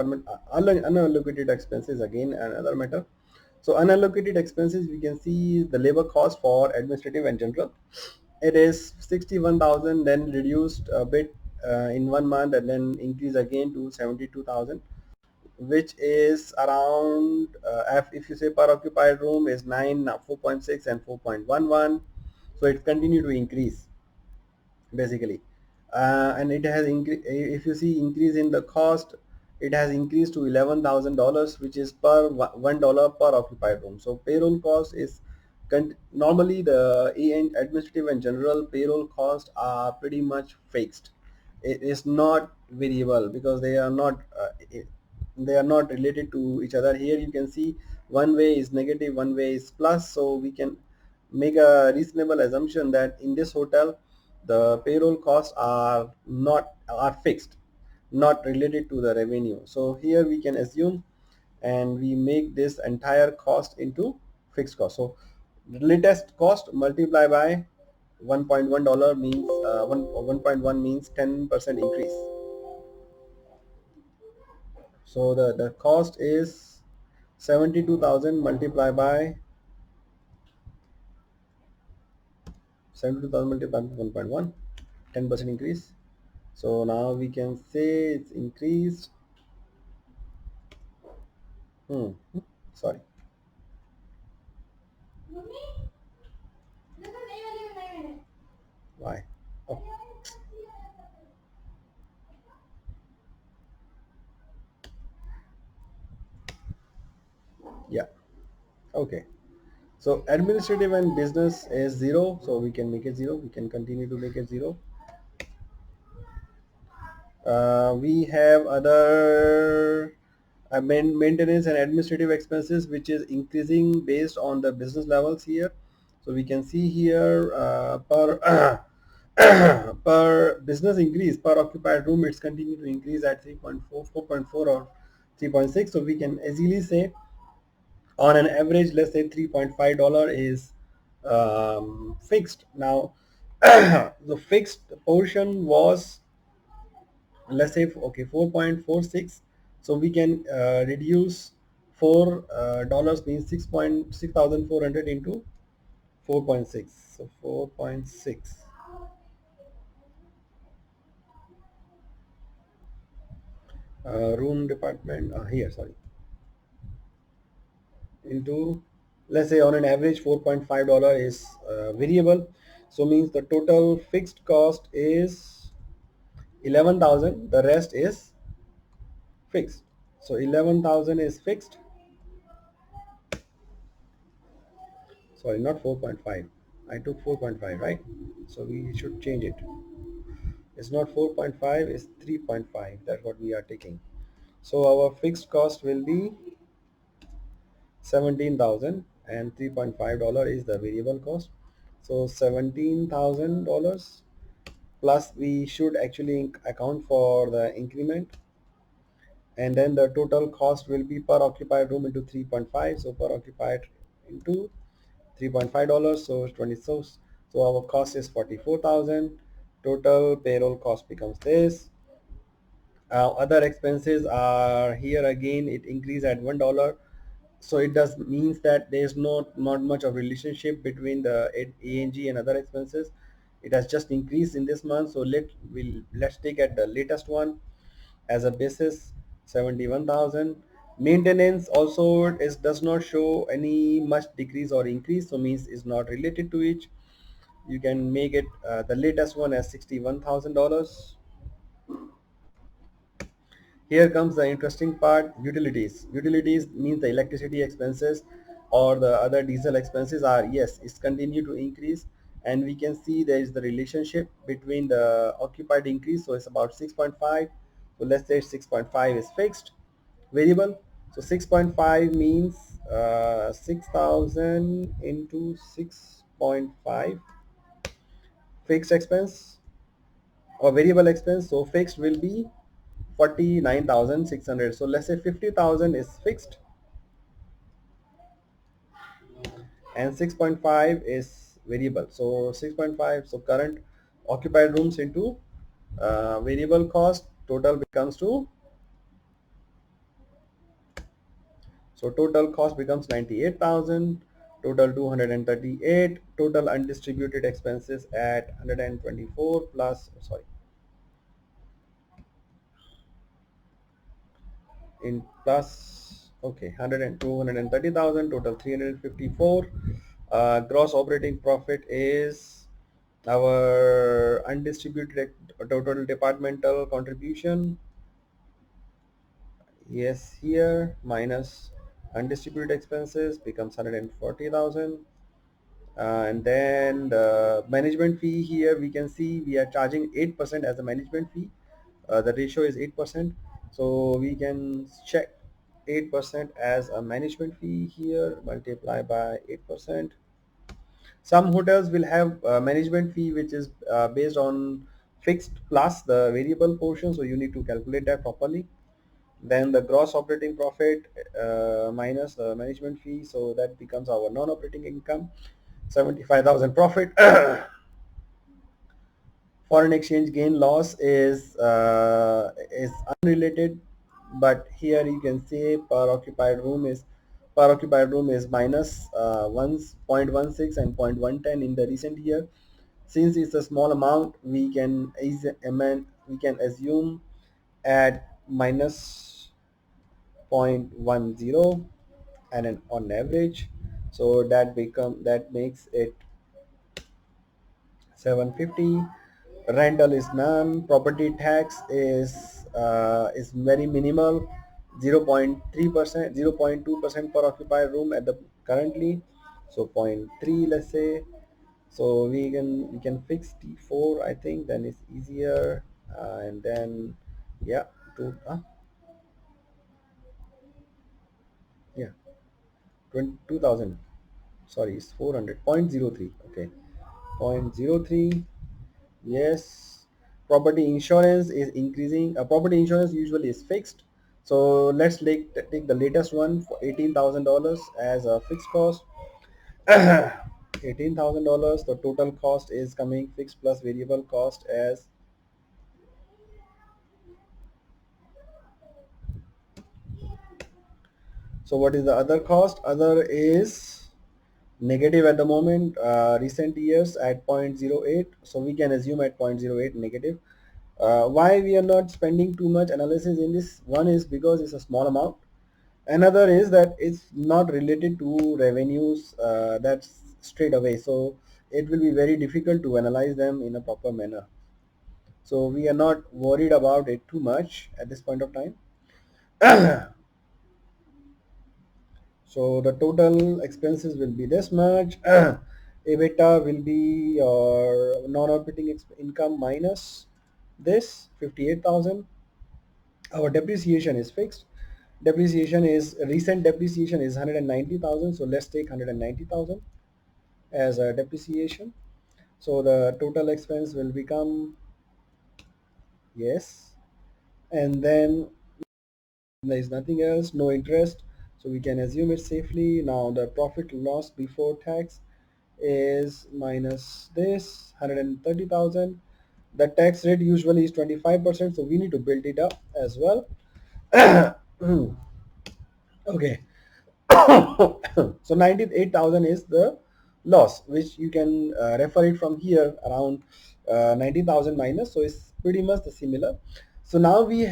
Unallocated expenses, again another matter. So unallocated expenses, we can see the labor cost for administrative and general. It is 61,000, then reduced a bit in 1 month, and then increase again to 72,000, which is around, if you say per occupied room is 9, 4.6 and 4.11. So it continue to increase basically, and it has increased. If you see increase in the cost, it has increased to $11,000, which is per $1 per occupied room. So payroll cost is normally the administrative and general payroll costs are pretty much fixed. It is not variable because they are not related to each other. Here you can see one way is negative, one way is plus, so we can make a reasonable assumption that in this hotel the payroll costs are fixed, not related to the revenue. So here we can assume, and we make this entire cost into fixed cost. So the latest cost multiply by $1.1 means 1.1 means 10% increase. So the cost is 72,000 multiplied by 72,000 multiplied by 1.1, 10% increase. So now we can say it's increased. Hmm. Sorry. Why? Oh, yeah. Okay. So administrative and business is 0. So we can make it 0. We can continue to make it 0. We have other maintenance and administrative expenses, which is increasing based on the business levels here. So we can see here per per business increase per occupied room, it's continued to increase at 3.4, 4.4 or 3.6. So we can easily say on an average, let's say $3.5 is fixed. Now the fixed portion was, let's say, okay, 4.46. So we can reduce $4 means 6,400 into 4.6. So 4.6 room department here, sorry, into, let's say, on an average $4.5 is variable. So means the total fixed cost is 11,000, the rest is fixed. So 11,000 is fixed. Sorry, not 4.5. I took 4.5, right? So we should change it. It's not 4.5, it's 3.5. That's what we are taking. So our fixed cost will be 17,000, and $3.5 is the variable cost. So $17,000 plus we should actually account for the increment, and then the total cost will be per occupied room into 3.5. So per occupied into $3.5, so 20. So our cost is 44,000. Total payroll cost becomes this. Other expenses are here, again it increased at $1. So it does means that there is not much of relationship between the A&G and other expenses. It has just increased in this month. So let's take at the latest one as a basis, 71,000. Maintenance also does not show any much decrease or increase, so means is not related to each. You can make it the latest one as $61,000. Here comes the interesting part, utilities. Utilities means the electricity expenses or the other diesel expenses are, yes, it's continue to increase, and we can see there is the relationship between the occupied increase. So it's about 6.5. So let's say 6.5 is fixed, variable. So 6.5 means 6,000 into 6.5 fixed expense or variable expense. So fixed will be 49,600. So let's say 50,000 is fixed and 6.5 is variable. So 6.5, so current occupied rooms into variable cost, total becomes to So total cost becomes 98,000, total 238, total undistributed expenses at 124 plus, sorry, in plus, okay, 100 and 230,000, total 354. Gross operating profit is our undistributed total departmental contribution. Yes, here minus undistributed expenses becomes 140,000. And then the management fee, here we can see we are charging 8% as a management fee. The ratio is 8%. So we can check 8% as a management fee here, multiply by 8%. Some hotels will have management fee which is based on fixed plus the variable portion. So you need to calculate that properly. Then the gross operating profit minus the management fee. So that becomes our non-operating income. 75,000 profit. Foreign exchange gain loss is unrelated, but here you can say per occupied room is minus 1.16 and 0.110 in the recent year. Since it's a small amount, we can assume at minus 0.10 and an on average. So that makes it 750. Rental is none. Property tax is very minimal, 0.3%, 0.2% per occupied room at the currently. So zero point 0.3, let's say. So we can fix T4, I think, then it's easier. And then yeah, to yeah, 2000. Sorry, it's 400. 0.03. Okay, 0.03. Yes, property insurance is increasing. Property insurance usually is fixed. So let's take the latest one for $18,000 as a fixed cost. $18,000. The total cost is coming fixed plus variable cost as, so what is the other cost? Other is negative at the moment. Recent years at zero point zero 0.08. So we can assume at zero point zero 0.08 negative. Why we are not spending too much analysis in this? One is because it's a small amount. Another is that it's not related to revenues, that's straight away. So it will be very difficult to analyze them in a proper manner. So we are not worried about it too much at this point of time. So the total expenses will be this much. EBITDA will be your non-operating income minus this 58,000. Our depreciation is fixed. Depreciation is recent depreciation is 190,000. So let's take 190,000 as a depreciation. So the total expense will become, yes, and then there is nothing else, no interest. So we can assume it safely. Now the profit loss before tax is minus this 130,000. The tax rate usually is 25%. So we need to build it up as well. Okay. So 98,000 is the loss, which you can refer it from here around 90,000 minus. So it's pretty much the similar. So now we